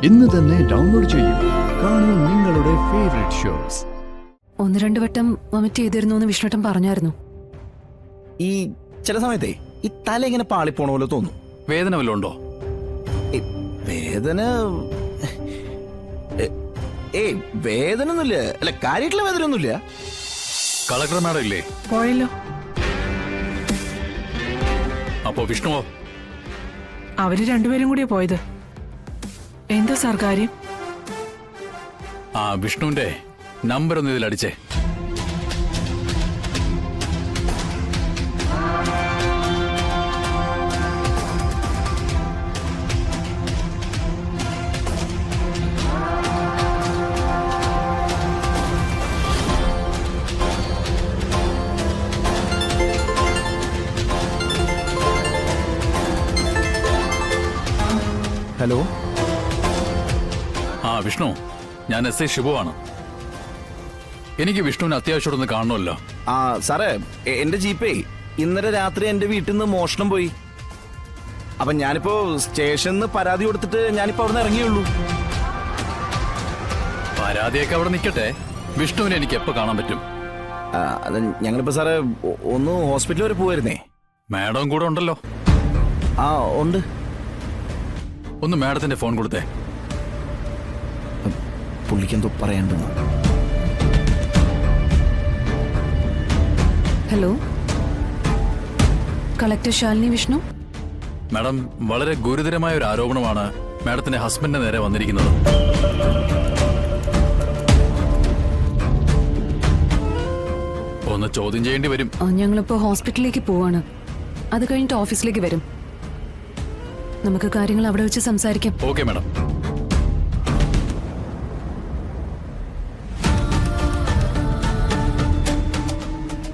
ഇന്ന് തന്നെ ഡൗൺലോഡ് ചെയ്യൂ. കാണൂ നിങ്ങളുടെ ഫേവറേറ്റ് ഷോസ്. 1-2 വട്ടം വൊമിറ്റ് ചെയ്തിരുന്നു എന്ന് വിഷ്ണുട്ടൻ പറഞ്ഞായിരുന്നു. ഈ ചില സമയത്തെ ഈ തല ഇങ്ങനെ പാളിപ്പോണ പോലെ തോന്നും. വേദന വല്ലതും ഉണ്ടോ? വേദന വേദന ഒന്നുമില്ല. അല്ല, കാര്യമായിട്ടുള്ള വേദന ഒന്നുമില്ല. കളക്ടർ മാഡം ഇല്ലേ? പോയല്ലോ. അപ്പോ വിഷ്ണുവോ? അവര് രണ്ടുപേരും കൂടിയാ പോയത്. എന്താ സാർ കാര്യം? ആ വിഷ്ണുവിന്റെ നമ്പർ ഒന്ന് ഇതിൽ അടിച്ചേ. ഹലോ. ആ വിഷ്ണു, ഞാൻ എസ് ഐ ഷിബുവാണ്. എനിക്ക് വിഷ്ണുവിന് അത്യാവശ്യമൊന്ന് കാണണമല്ലോ. ആ സാറേ, എന്റെ ജീപ്പേ ഇന്നലെ രാത്രി എന്റെ വീട്ടിൽ നിന്ന് മോഷണം പോയി. അപ്പൊ ഞാനിപ്പോ സ്റ്റേഷനിൽ പരാതി കൊടുത്തിട്ട് ഞാനിപ്പോ അവിടെ നിന്ന് ഇറങ്ങിയുള്ളൂ. പരാതിയൊക്കെ അവിടെ നിൽക്കട്ടെ, വിഷ്ണുവിനെ എനിക്ക് എപ്പോ കാണാൻ പറ്റും? അത് ഞങ്ങളിപ്പോ സാറേ ഒന്ന് ഹോസ്പിറ്റൽ വരെ പോവായിരുന്നേ. മാഡം കൂടെ ഉണ്ടല്ലോ. ആ ഉണ്ട്. ഒന്ന് മാഡത്തിന്റെ ഫോൺ കൊടുത്തേ. പുള്ളിക്കെന്തോ പറയണ്ടെന്ന്. Hello, collector Shalini Vishnu. Madam, വളരെ ഗുരുതരമായ ഒരു ആരോപണമാണ് മാഡത്തിന്റെ ഹസ്ബൻഡിന്റെ നേരെ വന്നിരിക്കുന്നത്. ഒന്ന് ചോദ്യം ചെയ്യേണ്ടി വരും. ഞങ്ങളിപ്പോ ഹോസ്പിറ്റലിലേക്ക് പോവാണ്. അത് കഴിഞ്ഞിട്ട് ഓഫീസിലേക്ക് വരും. നമുക്ക് കാര്യങ്ങൾ അവിടെ വെച്ച് സംസാരിക്കാം. Okay madam.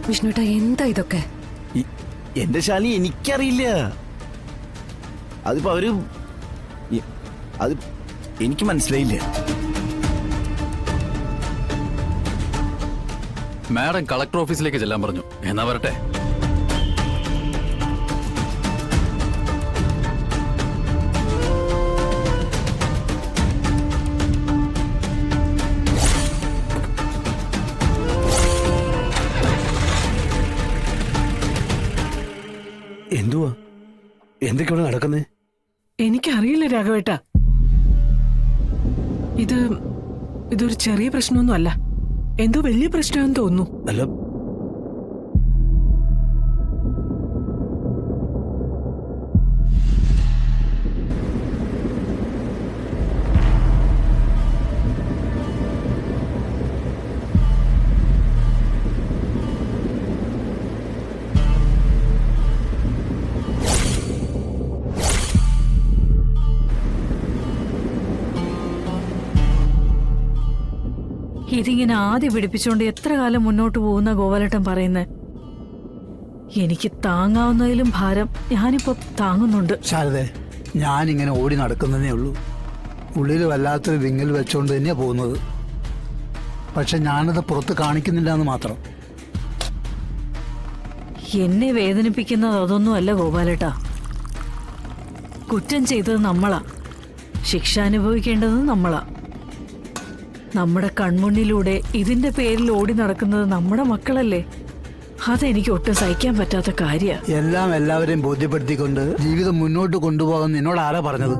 വിഷ്ണുട്ട, എന്താ ഇതൊക്കെ? എന്റെ ശാലി, എനിക്കറിയില്ല. അതിപ്പോ അവര് അത് എനിക്ക് മനസ്സിലായില്ല. മാഡം കളക്ടർ ഓഫീസിലേക്ക് ചെല്ലാൻ പറഞ്ഞു. എന്നാ വരട്ടെ. എന്തുവാ, എന്തൊക്കെയാണ് നടക്കുന്നേ? എനിക്കറിയില്ല രാഘവേട്ട. ഇതൊരു ചെറിയ പ്രശ്നമൊന്നും അല്ല. എന്തോ വലിയ പ്രശ്നമെന്ന് തോന്നുന്നു. അല്ല, ഇതിങ്ങനെ ആദ്യം പിടിപ്പിച്ചുകൊണ്ട് എത്ര കാലം മുന്നോട്ട് പോകുന്ന ഗോപാലേട്ടൻ പറയുന്നത്? എനിക്ക് താങ്ങാവുന്നതിലും ഭാരം ഞാനിപ്പോ താങ്ങുന്നുണ്ട്. ശാരദേ, ഞാനിങ്ങനെ ഓടി നടക്കുന്നതേ ഉള്ളൂ. ഉള്ളിൽ വല്ലാത്തൊരു വിങ്ങൽ വെച്ചോണ്ട് തന്നെയാ പോകുന്നത്. പക്ഷെ ഞാനത് പുറത്ത് കാണിക്കുന്നില്ല എന്ന് മാത്രം. എന്നെ വേദനിപ്പിക്കുന്നത് അതൊന്നും അല്ല ഗോപാലേട്ടാ. കുറ്റം ചെയ്തത് നമ്മളാ, ശിക്ഷ അനുഭവിക്കേണ്ടത് നമ്മളാ. നമ്മുടെ കൺമുന്നിലൂടെ ഇതിന്റെ പേരിൽ ഓടി നടക്കുന്നത് നമ്മുടെ മക്കളല്ലേ. അതെനിക്ക് ഒട്ടും സഹിക്കാൻ പറ്റാത്ത കാര്യ. എല്ലാം എല്ലാവരെയും ബോധ്യപ്പെടുത്തിക്കൊണ്ട് ജീവിതം മുന്നോട്ട് കൊണ്ടുപോകാൻ നിന്നോട് ആരാ പറഞ്ഞത്?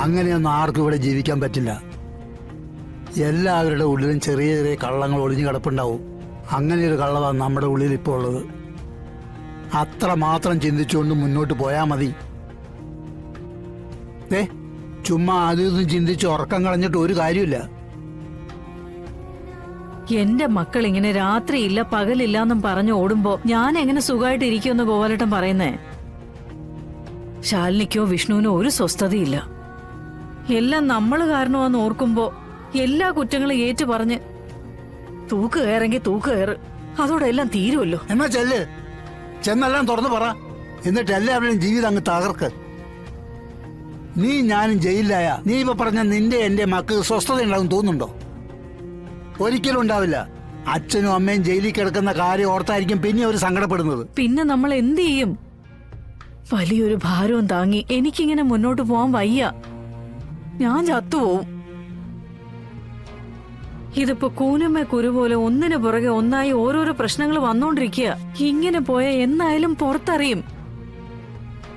അങ്ങനെയൊന്നും ആർക്കും ഇവിടെ ജീവിക്കാൻ പറ്റില്ല. എല്ലാവരുടെ ഉള്ളിലും ചെറിയ ചെറിയ കള്ളങ്ങൾ ഒളിഞ്ഞു കിടപ്പുണ്ടാവും. അങ്ങനെയൊരു കള്ളമാണ് നമ്മുടെ ഉള്ളിൽ ഇപ്പോൾ ഉള്ളത്. അത്ര മാത്രം ചിന്തിച്ചുകൊണ്ട് മുന്നോട്ട് പോയാൽ മതി. ചുമ്മാ ആദ്യം ചിന്തിച്ച് ഉറക്കം കളഞ്ഞിട്ട് ഒരു കാര്യമില്ല. എന്റെ മക്കൾ ഇങ്ങനെ രാത്രിയില്ല പകലില്ല എന്നും പറഞ്ഞു ഓടുമ്പോ ഞാൻ എങ്ങനെ സുഖമായിട്ട് ഇരിക്കുമെന്ന് ഗോപാലേട്ടൻ പറയുന്നേ? ശാലിനിക്കോ വിഷ്ണുവിനോ ഒരു സ്വസ്ഥതയില്ല. എല്ലാം നമ്മൾ കാരണമാന്ന് ഓർക്കുമ്പോ എല്ലാ കുറ്റങ്ങളും ഏറ്റു പറഞ്ഞ് തൂക്ക് കയറെങ്കിൽ തൂക്ക് കയറ്, അതോടെ എല്ലാം തീരുമല്ലോ. എന്നാ ചെന്നെല്ലാം തുറന്നു പറ. എന്നിട്ട് എല്ലാവരുടെയും ജീവിതം അങ്ങ് തകർക്ക്. നീ ഞാനും ജയിലിലായ നീ ഇപ്പൊ പറഞ്ഞ നിന്റെ എന്റെ മക്കൾക്ക് സ്വസ്ഥത ഉണ്ടാവും തോന്നുന്നുണ്ടോ? ഒരിക്കലും ഉണ്ടാവില്ല. അച്ഛനും അമ്മയും ജയിലിൽ കിടക്കുന്ന കാര്യം ഓർത്തായിരിക്കും പിന്നെ അവർ സങ്കടപ്പെടുന്നത്. പിന്നെ നമ്മൾ എന്ത് ചെയ്യും? വലിയൊരു ഭാരവും താങ്ങി എനിക്കിങ്ങനെ മുന്നോട്ട് പോവാൻ വയ്യ. ഞാൻ ചത്തുപോവും. ഇതിപ്പോ കൂനമ്മ കുരു പോലെ ഒന്നിനു പുറകെ ഒന്നായി ഓരോരോ പ്രശ്നങ്ങൾ വന്നോണ്ടിരിക്കുക. ഇങ്ങനെ പോയാൽ എന്നായാലും പുറത്തറിയും.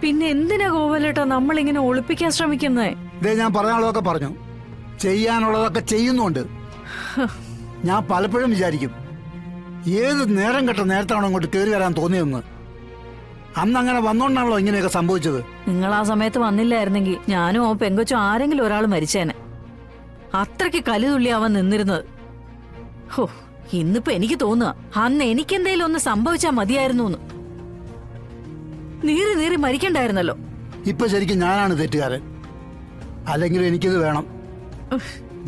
പിന്നെ എന്തിനാ ഗോപാലേട്ടാ നമ്മളിങ്ങനെ ഒളിപ്പിക്കാൻ ശ്രമിക്കുന്നേ? ഇതേ ഞാൻ പറയാനുള്ളതൊക്കെ പറഞ്ഞു, ചെയ്യാനുള്ളതൊക്കെ ചെയ്യുന്നുണ്ട്. ഞാൻ പലപ്പോഴും വിചാരിക്കും ഏത് നേരം കെട്ട നേരത്താണോ ഇങ്ങോട്ട് കയറി വരാൻ തോന്നിയെന്ന്. അന്ന് അങ്ങനെ വന്നോണ്ടാണല്ലോ ഇങ്ങനെയൊക്കെ സംഭവിച്ചത്. നിങ്ങൾ ആ സമയത്ത് വന്നില്ലായിരുന്നെങ്കിൽ ഞാനും ആ പെങ്കൊച്ചും ആരെങ്കിലും ഒരാൾ മരിച്ചേനെ. അത്രയ്ക്ക് കലിതുള്ളി അവൻ നിന്നിരുന്നത്. ഹോ, ഇന്നിപ്പോ എനിക്ക് തോന്നുക അന്ന് എനിക്കെന്തേലും ഒന്ന് സംഭവിച്ചാ മതിയായിരുന്നു എന്ന്. നീറി നീറി മരിക്കണ്ടായിരുന്നല്ലോ. ഇപ്പൊ ശരിക്കും ഞാനാണ് തെറ്റുകാരൻ. അല്ലെങ്കിൽ എനിക്കിത് വേണം.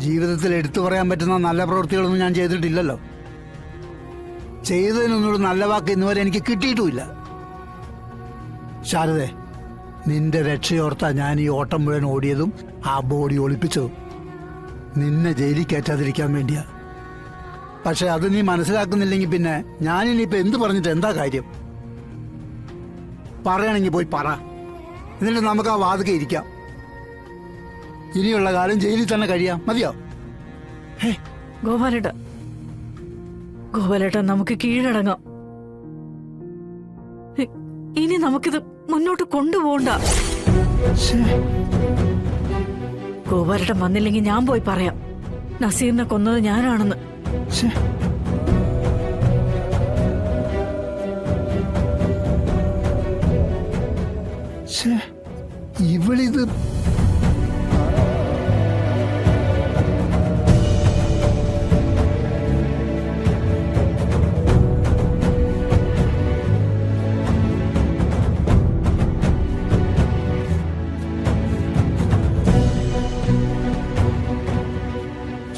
ജീവിതത്തിൽ എടുത്തു പറയാൻ പറ്റുന്ന നല്ല പ്രവൃത്തികളൊന്നും ഞാൻ ചെയ്തിട്ടില്ലല്ലോ. ചെയ്തതിനൊന്നൊരു നല്ല വാക്ക് ഇന്നുവരെ എനിക്ക് കിട്ടിയിട്ടുമില്ല. ശാരദേ, നിന്റെ രക്ഷയോർത്താ ഞാൻ ഈ ഓട്ടം മുഴുവൻ ഓടിയതും ആ ബോഡി ഒളിപ്പിച്ചതും നിന്നെ ജയിലിൽ കയറ്റാതിരിക്കാൻ വേണ്ടിയാ. പക്ഷെ അത് നീ മനസ്സിലാക്കുന്നില്ലെങ്കിൽ പിന്നെ ഞാനിനിയിപ്പോ എന്ത് പറഞ്ഞിട്ട് എന്താ കാര്യം? പറയണമെങ്കിൽ പോയി പറ, എന്നിട്ട് നമുക്ക് ആ വാതിക്കെ ഇരിക്കാം. ഇനിയുള്ള കാലം ജയിലിൽ തന്നെ കഴിയാം. മതിയോ? ഗോപാലേട്ട, ഗോപാലേട്ട, നമുക്ക് കീഴടങ്ങാം. ഇനി നമുക്കിത് മുന്നോട്ട് കൊണ്ടുപോകണ്ട. ഗോപാലേട്ടൻ വന്നില്ലെങ്കിൽ ഞാൻ പോയി പറയാം നസീറിനെ കൊന്നത് ഞാനാണെന്ന്. ഇവളിത്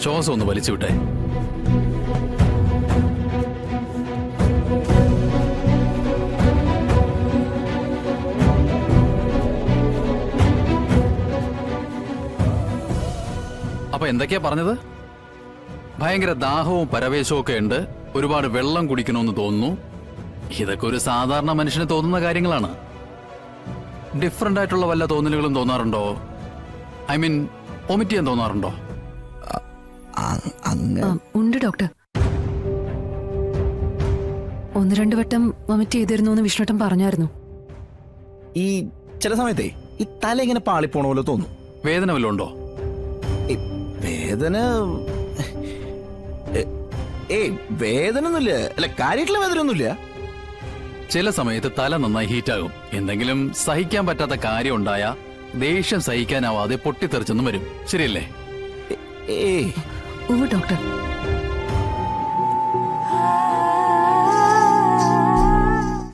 ശ്വാസം ഒന്ന് വലിച്ചു വിട്ടെ. അപ്പൊ എന്തൊക്കെയാ പറഞ്ഞത്? ഭയങ്കര ദാഹവും പരവേശവും ഒക്കെ ഉണ്ട്, ഒരുപാട് വെള്ളം കുടിക്കണമെന്ന് തോന്നുന്നു. ഇതൊക്കെ ഒരു സാധാരണ മനുഷ്യന് തോന്നുന്ന കാര്യങ്ങളാണ്. ഡിഫറെന്റ് ആയിട്ടുള്ള വല്ല തോന്നലുകളും തോന്നാറുണ്ടോ? ഐ മീൻ വൊമിറ്റ് ചെയ്യാൻ തോന്നാറുണ്ടോ? ഉണ്ട് ഡോക്ടർ. 1-2 വട്ടം വൊമിറ്റ് ചെയ്തിരുന്നു എന്ന് വിഷ്ണുട്ടൻ പറഞ്ഞായിരുന്നു. ഈ ചില സമയത്തേ ഈ തല ഇങ്ങനെ പാളിപ്പോണ പോലെ തോന്നും. വേദന വല്ലതും ഉണ്ടോ? വേദന വേദന ഒന്നുമില്ല. അല്ല, കാര്യമായിട്ടുള്ള വേദന ഒന്നുമില്ല. ചില സമയത്ത് തല നന്നായി ഹീറ്റാകും. എന്തെങ്കിലും സഹിക്കാൻ പറ്റാത്ത കാര്യം ഉണ്ടായ ദേഷ്യം സഹിക്കാനാവാതെ പൊട്ടിത്തെറിച്ചെന്നും വരും. ശരിയല്ലേ? ഡോക്ടർ.